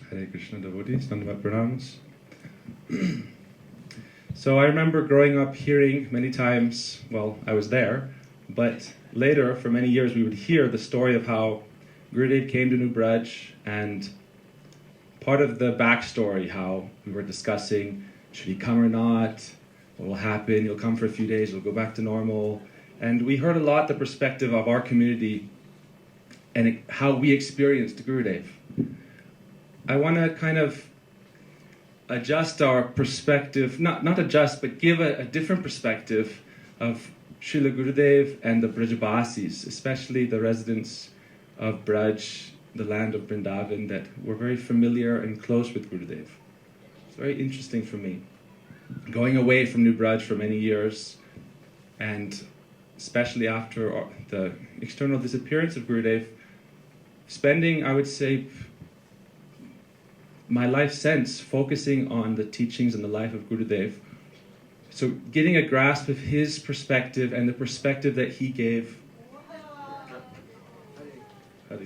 Hare Krishna devotees, Dandavat Pranams. So I remember growing up hearing many times, well, I was there, but later, for many years, we would hear the story of how Gurudeva came to New Braj, and part of the backstory, how we were discussing, should he come or not, what will happen, he'll come for a few days, he'll go back to normal. And we heard a lot the perspective of our community and how we experienced Gurudeva. I want to kind of adjust our perspective, not adjust, but give a different perspective of Srila Gurudeva and the Brajabasis, especially the residents of Braj, the land of Vrindavan, that were very familiar and close with Gurudeva. It's very interesting for me. Going away from New Braj for many years, and especially after the external disappearance of Gurudeva, spending, I would say, my life since focusing on the teachings and the life of Gurudeva. So getting a grasp of his perspective and the perspective that he gave to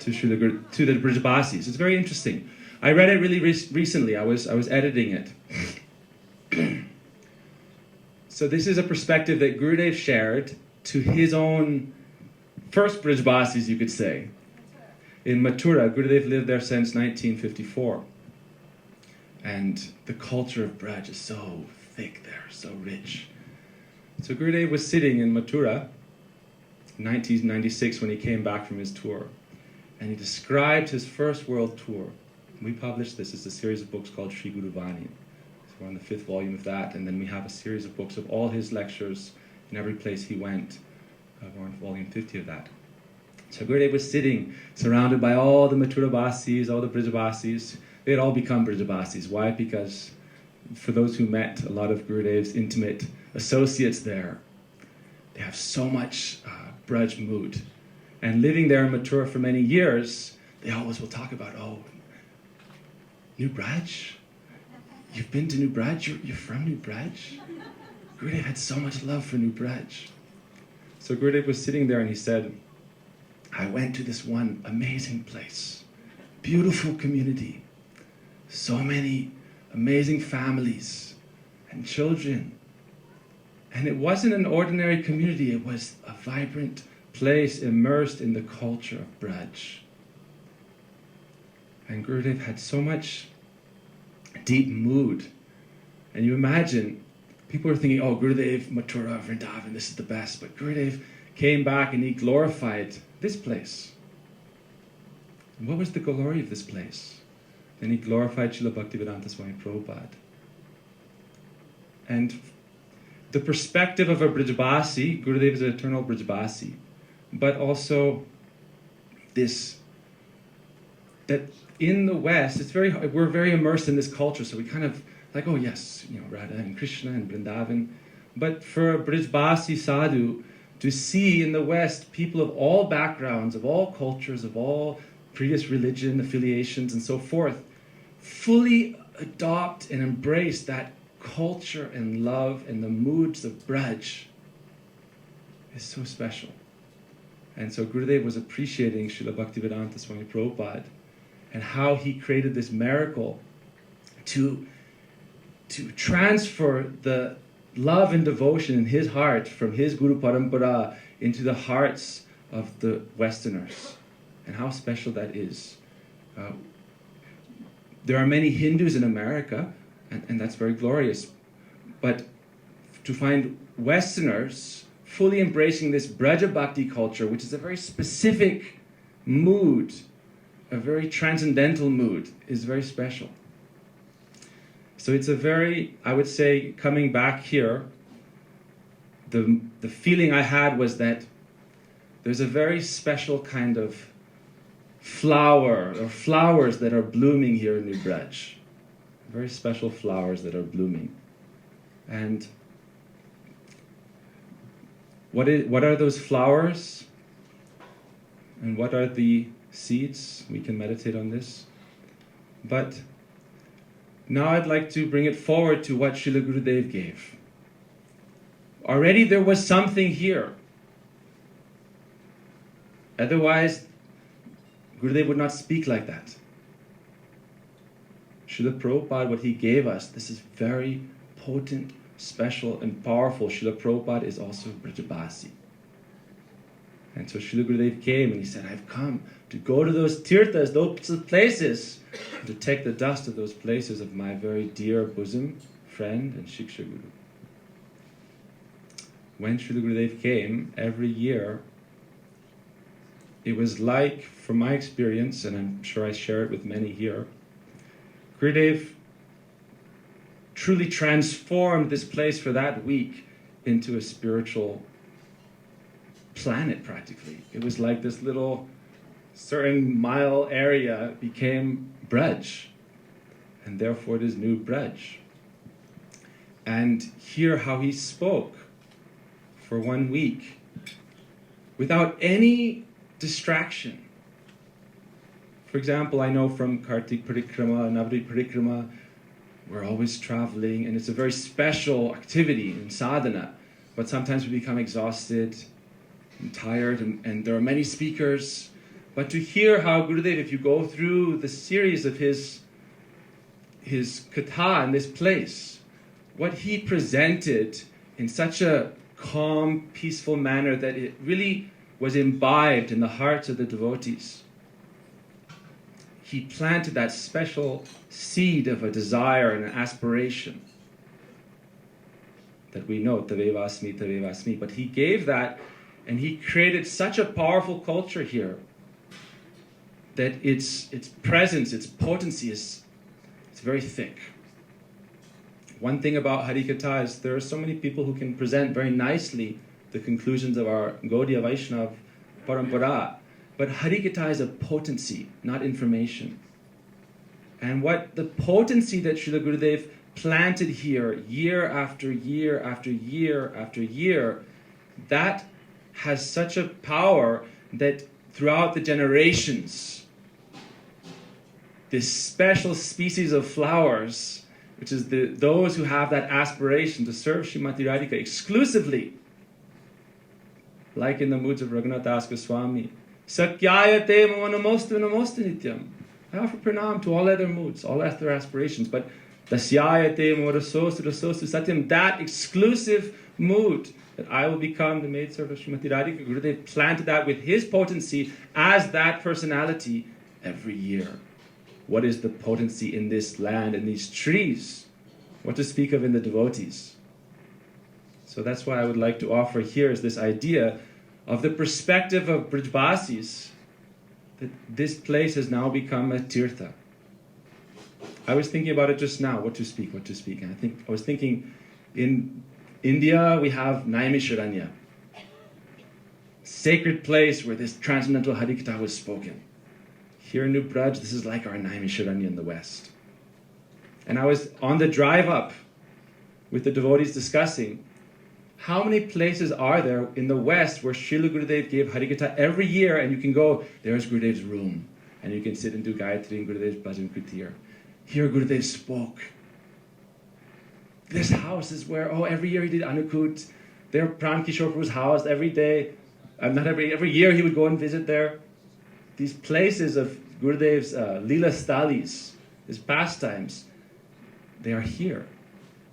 the Brajabasis. It's very interesting. I read it really recently. I was editing it. So this is a perspective that Gurudeva shared to his own first Brajabasis, you could say. In Mathura, Gurudeva lived there since 1954. And the culture of Braj is so thick there, so rich. So Gurudeva was sitting in Mathura in 1996 when he came back from his tour. And he described his first world tour. We published this as a series of books called Sri Guru Vani. So we're on the 5th volume of that, and then we have a series of books of all his lectures in every place he went. We're on volume 50 of that. So Gurudeva was sitting, surrounded by all the Mathura-basis, all the Brajabasis. They had all become Brajabasis. Why? Because for those who met a lot of Gurudeva's intimate associates there, they have so much Braj mood. And living there in Mathura for many years, they always will talk about, oh, New Braj? You've been to New Braj? You're from New Braj? Gurudeva had so much love for New Braj. So Gurudeva was sitting there and he said, I went to this one amazing place, beautiful community, so many amazing families and children. And it wasn't an ordinary community, it was a vibrant place immersed in the culture of Braj. And Gurudeva had so much deep mood. And you imagine, people were thinking, oh, Gurudeva, Mathura, Vrindavan, this is the best. But Gurudeva came back and he glorified this place. And what was the glory of this place? Then he glorified Srila Bhaktivedanta Swami Prabhupada. And the perspective of a Brajabasi, Gurudeva is an eternal Brajabasi, but also this, that in the West, we're very immersed in this culture, so we kind of like, oh yes, Radha and Krishna and Vrindavan. But for a Brajabasi sadhu, to see in the West people of all backgrounds, of all cultures, of all previous religion, affiliations, and so forth, fully adopt and embrace that culture and love and the moods of Braj is so special. And so Gurudeva was appreciating Srila Bhaktivedanta Swami Prabhupada and how he created this miracle to transfer the love and devotion in his heart from his Guru Parampara into the hearts of the Westerners. And how special that is. There are many Hindus in America, and that's very glorious. But to find Westerners fully embracing this Braja Bhakti culture, which is a very specific mood, a very transcendental mood, is very special. So it's a very, I would say, coming back here, the feeling I had was that there's a very special kind of flower, or flowers that are blooming here in New Braj. Very special flowers that are blooming. And what are those flowers? And what are the seeds? We can meditate on this. But now I'd like to bring it forward to what Srila Gurudeva gave. Already there was something here. Otherwise, Gurudeva would not speak like that. Srila Prabhupada, what he gave us, this is very potent, special, and powerful. Srila Prabhupada is also Brajabasi. And so Srila Gurudev came and he said, I've come to go to those tirthas, those places, and to take the dust of those places of my very dear bosom friend and Shiksha Guru. When Srila Gurudev came, every year, it was like, from my experience, and I'm sure I share it with many here, Gurudev truly transformed this place for that week into a spiritual planet, practically. It was like this little certain mile area became Braj, and therefore it is new Braj. And hear how he spoke for 1 week without any distraction. For example, I know from Kartik Parikrama, Navadvip Parikrama, we're always traveling, and it's a very special activity in sadhana, but sometimes we become exhausted and tired, and there are many speakers. But to hear how Gurudev, if you go through the series of his katha in this place, what he presented in such a calm, peaceful manner that it really was imbibed in the hearts of the devotees. He planted that special seed of a desire and an aspiration that we know, Tavevasmi, Tavevasmi. But he gave that, and he created such a powerful culture here that its presence, its potency it's very thick. One thing about Harikatha is there are so many people who can present very nicely the conclusions of our Gaudiya Vaishnav Parampara. But Harikatha is a potency, not information. And what the potency that Srila Gurudev planted here, year after year after year after year, that has such a power that throughout the generations, this special species of flowers, which is those who have that aspiration to serve Srimati Radhika exclusively, like in the moods of Raghunath Das Goswami, Sakyayate mama namostu namostu nityam. I offer pranam to all other moods, all other aspirations, but Dasyayate mama rasostu rasostu satyam, that exclusive mood, that I will become the maidservant of Srimati Radhika, Gurudev planted that with his potency as that personality every year. What is the potency in this land, in these trees? What to speak of in the devotees? So that's why I would like to offer here is this idea of the perspective of Brajbasis, that this place has now become a tirtha. I was thinking about it just now, what to speak. And I was thinking, in India we have Naimisharanya, sacred place where this transcendental Harikatha was spoken. Here in New Braj, this is like our Naimisharanya in the West. And I was on the drive up with the devotees discussing, how many places are there in the West where Srila Gurudev gave Harikatha every year, and you can go, there's Gurudev's room, and you can sit and do Gayatri in Gurudev's Bhajan Kutir. Here Gurudev spoke. This house is where, every year he did Anukut. There Pran Kishore Prabhu's house every day. Every year he would go and visit there. These places of Gurudev's Leela Stalis, his pastimes, they are here.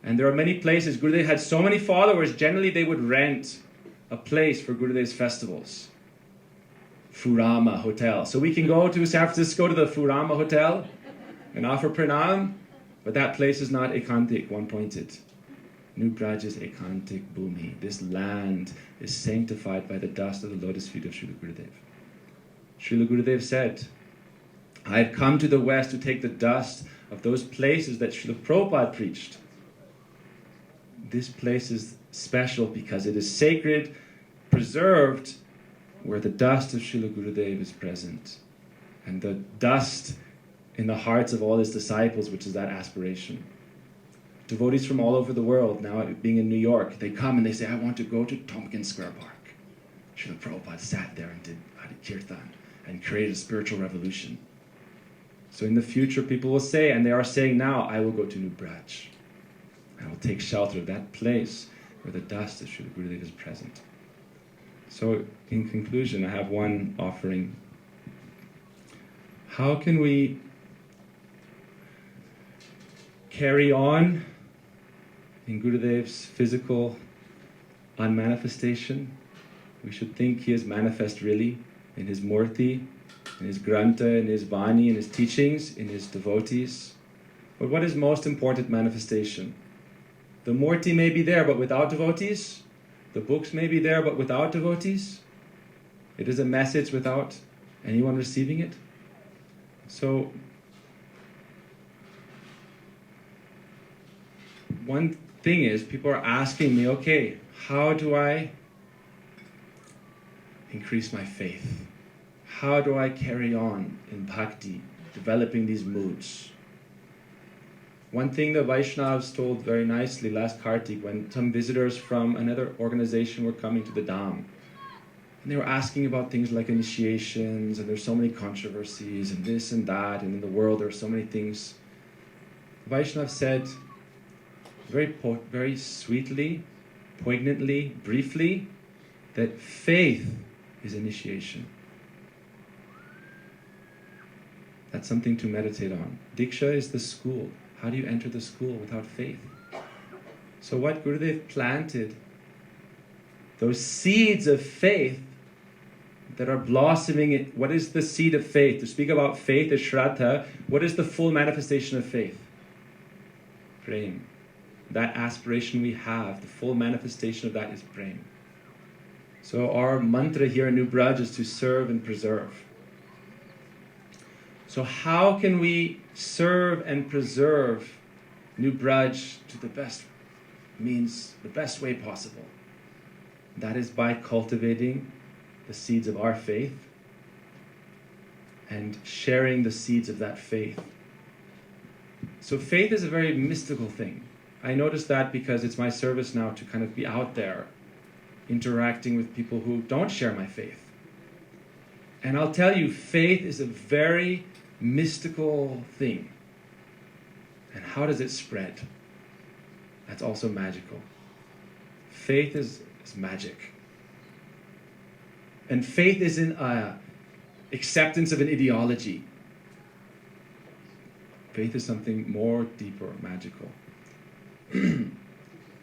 And there are many places. Gurudev had so many followers, generally they would rent a place for Gurudev's festivals. Furama Hotel. So we can go to San Francisco to the Furama Hotel and offer pranam, but that place is not ekantik, one-pointed. New Braj is ekantik bhumi. This land is sanctified by the dust of the lotus feet of Srila Gurudev. Srila Gurudev said, I have come to the West to take the dust of those places that Srila Prabhupada preached. This place is special because it is sacred, preserved, where the dust of Srila Gurudev is present. And the dust in the hearts of all his disciples, which is that aspiration. Devotees from all over the world, now being in New York, they come and they say, I want to go to Tompkins Square Park. Srila Prabhupada sat there and did Harikirtan and created a spiritual revolution. So in the future, people will say, and they are saying now, I will go to New Braj. I will take shelter of that place where the dust of Srila Gurudev is present. So in conclusion, I have one offering. How can we carry on in Gurudev's physical unmanifestation. We should think he is manifest really in his murti, in his granta, in his vani, in his teachings, in his devotees. But what is most important manifestation? The murti may be there but without devotees. The books may be there but without devotees. It is a message without anyone receiving it. So, one thing is, people are asking me, okay, how do I increase my faith? How do I carry on in bhakti, developing these moods? One thing the Vaishnavas told very nicely last Kartik, when some visitors from another organization were coming to the Dham, and they were asking about things like initiations, and there's so many controversies, and this and that, and in the world there are so many things. Vaishnav said, very sweetly, poignantly, briefly, that faith is initiation. That's something to meditate on. Diksha is the school. How do you enter the school without faith? So what Gurudev planted, those seeds of faith that are blossoming. What is the seed of faith? To speak about faith is Shraddha. What is the full manifestation of faith? Prem. That aspiration we have, the full manifestation of that is Prem. So our mantra here in New Braj is to serve and preserve. So how can we serve and preserve New Braj to the best means, the best way possible? That is by cultivating the seeds of our faith and sharing the seeds of that faith. So faith is a very mystical thing. I notice that because it's my service now to kind of be out there interacting with people who don't share my faith. And I'll tell you, faith is a very mystical thing. And how does it spread? That's also magical. Faith is magic. And faith isn't acceptance of an ideology. Faith is something more deeper, magical.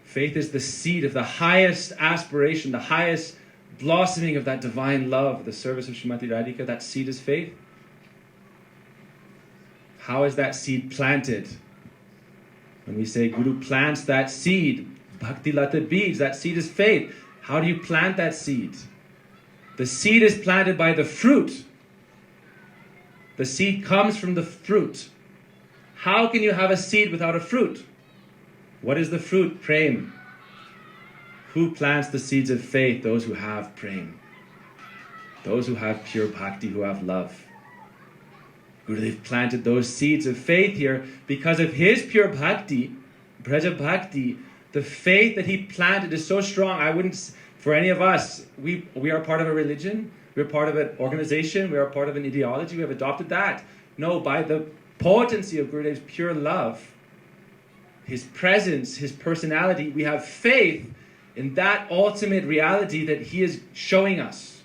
Faith is the seed of the highest aspiration, the highest blossoming of that divine love, the service of Srimati Radhika. That seed is faith. How is that seed planted? When we say Guru plants that seed, Bhakti Lata beads, that seed is faith. How do you plant that seed? The seed is planted by the fruit. The seed comes from the fruit. How can you have a seed without a fruit? What is the fruit? Prem. Who plants the seeds of faith? Those who have prem. Those who have pure bhakti, who have love. Gurudev planted those seeds of faith here because of his pure bhakti, Braja Bhakti. The faith that he planted is so strong. I wouldn't, for any of us, we are part of a religion, we're part of an organization, we are part of an ideology, we have adopted that. No, by the potency of Gurudev's pure love, his presence, his personality, we have faith in that ultimate reality that he is showing us.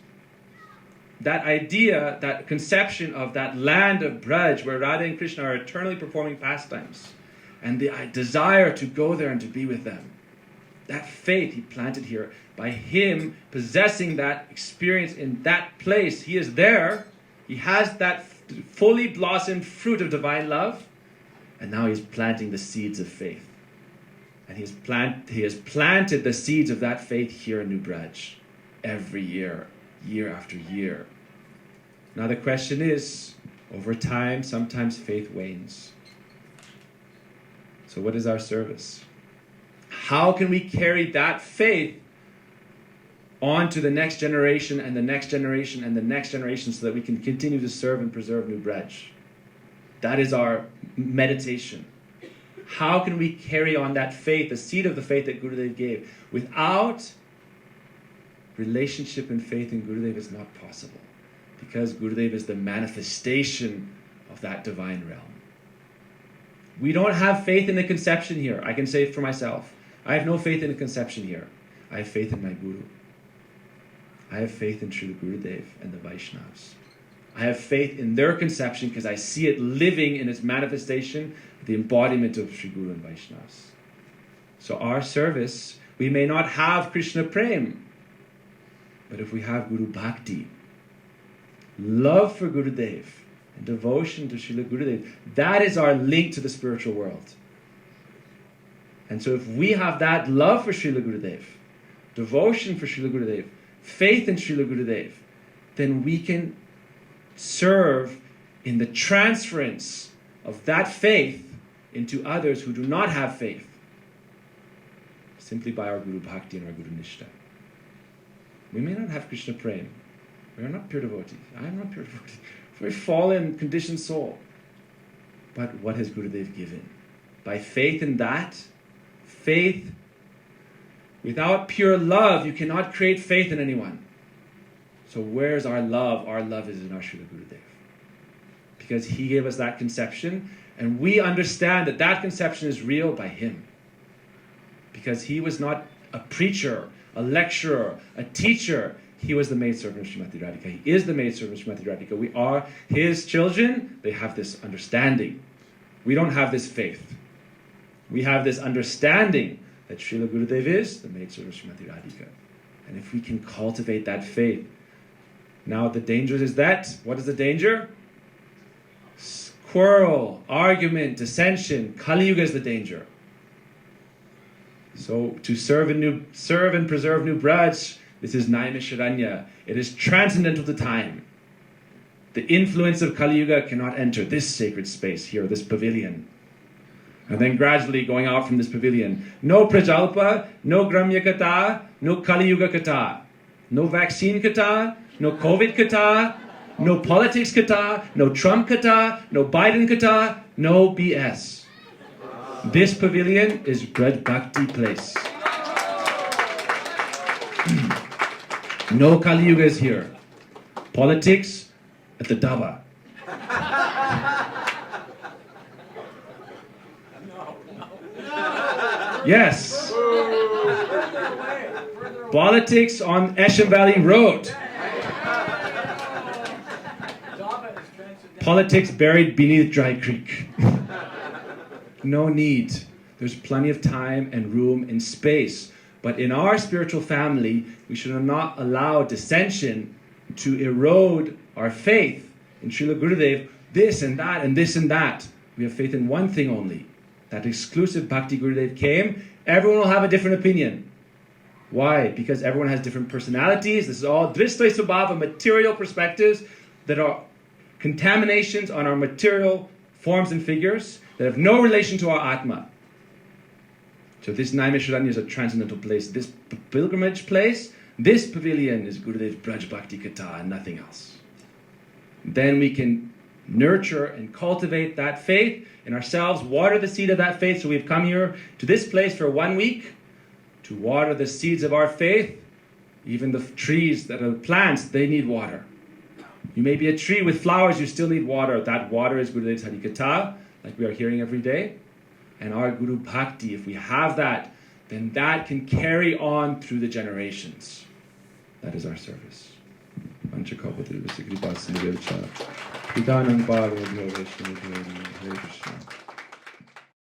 That idea, that conception of that land of Braj where Radha and Krishna are eternally performing pastimes, and the desire to go there and to be with them. That faith he planted here by him possessing that experience in that place. He is there. He has that fully blossomed fruit of divine love, and now he's planting the seeds of faith. And he has planted the seeds of that faith here in New Braj every year, year after year. Now the question is, over time, sometimes faith wanes. So what is our service? How can we carry that faith on to the next generation and the next generation and the next generation so that we can continue to serve and preserve New Braj? That is our meditation. How can we carry on that faith, the seed of the faith that Gurudev gave? Without relationship and faith in Gurudev is not possible, because Gurudev is the manifestation of that divine realm. We don't have faith in the conception here. I can say it for myself. I have no faith in the conception here. I have faith in my Guru. I have faith in Srila Gurudev and the Vaishnavas. I have faith in their conception because I see it living in its manifestation, the embodiment of Sri Guru and Vaishnavas. So our service, we may not have Krishna Prem, but if we have Guru Bhakti, love for Gurudev, and devotion to Srila Gurudev, that is our link to the spiritual world. And so if we have that love for Srila Gurudev, devotion for Srila Gurudev, faith in Srila Gurudev, then we can serve in the transference of that faith into others who do not have faith, simply by our Guru Bhakti and our Guru Nishtha. We may not have Krishna Prem. We are not pure devotees. I am not pure devotee. Very fallen, conditioned soul. But what has Gurudev given? By faith in that, faith, without pure love, you cannot create faith in anyone. So where's our love? Our love is in our Srila Gurudev. Because he gave us that conception, and we understand that that conception is real by him. Because he was not a preacher, a lecturer, a teacher. He was the maidservant of Srimati Radhika. He is the maidservant of Srimati Radhika. We are his children. They have this understanding. We don't have this faith. We have this understanding that Srila Gurudev is the maidservant of Srimati Radhika. And if we can cultivate that faith. Now the danger is that, what is the danger? Quarrel, argument, dissension. Kali Yuga is the danger. So to serve and preserve New Braj, this is Naimisharanya. It is transcendental to time. The influence of Kali Yuga cannot enter this sacred space here, this pavilion. And then gradually going out from this pavilion. No Prajalpa, no Gramya Katha, no Kali Yuga Katha. No vaccine Katha, no COVID Katha, no politics Katha, no Trump Katha, no Biden Katha, no BS. This pavilion is Braj Bhakti place. No Kali Yuga is here. Politics at the Daba. Yes. Politics on Esham Valley Road. Politics buried beneath Dry Creek. No need. There's plenty of time and room and space. But in our spiritual family, we should not allow dissension to erode our faith in Srila Gurudev, this and that and this and that. We have faith in one thing only. That exclusive Bhakti Gurudev came. Everyone will have a different opinion. Why? Because everyone has different personalities. This is all Dristvai Subhava, material perspectives that are contaminations on our material forms and figures that have no relation to our Atma. So this Naimisharanya is a transcendental place. This pilgrimage place, this pavilion is Gurudev's Braj Bhakti Katha and nothing else. Then we can nurture and cultivate that faith in ourselves, water the seed of that faith. So we've come here to this place for 1 week to water the seeds of our faith. Even the trees that are plants, they need water. You may be a tree with flowers, you still need water. That water is Gurudev's Harikatha, like we are hearing every day. And our Guru Bhakti, if we have that, then that can carry on through the generations. That is our service. Hare Krishna.